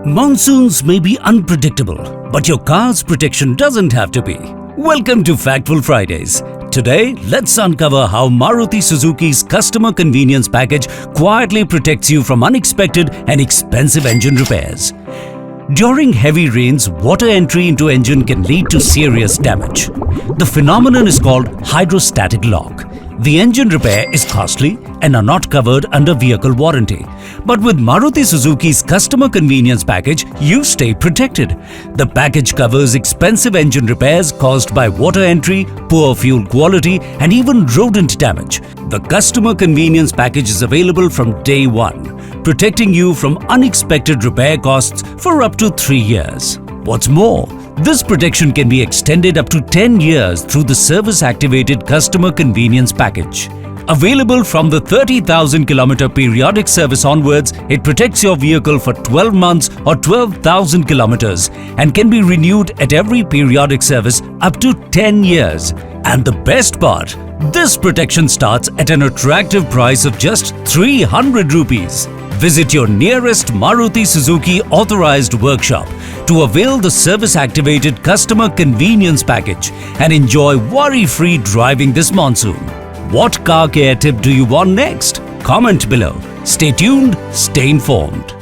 Monsoons may be unpredictable, but your car's protection doesn't have to be. Welcome to Factful Fridays. Today, let's uncover how Maruti Suzuki's customer convenience package quietly protects you from unexpected and expensive engine repairs. During heavy rains, water entry into engine can lead to serious damage. The phenomenon is called Hydrostatic Lock. The engine repair is costly and are not covered under vehicle warranty. But with Maruti Suzuki's customer convenience package, you stay protected. The package covers expensive engine repairs caused by water entry, poor fuel quality, and even rodent damage. The customer convenience package is available from day one, protecting you from unexpected repair costs for up to 3 years. What's more, this protection can be extended up to 10 years through the service-activated customer convenience package. Available from the 30,000 km periodic service onwards, it protects your vehicle for 12 months or 12,000 kilometers and can be renewed at every periodic service up to 10 years. And the best part, this protection starts at an attractive price of just 300 rupees. Visit your nearest Maruti Suzuki authorized workshop to avail the service-activated customer convenience package and enjoy worry-free driving this monsoon. What car care tip do you want next? Comment below. Stay tuned, stay informed.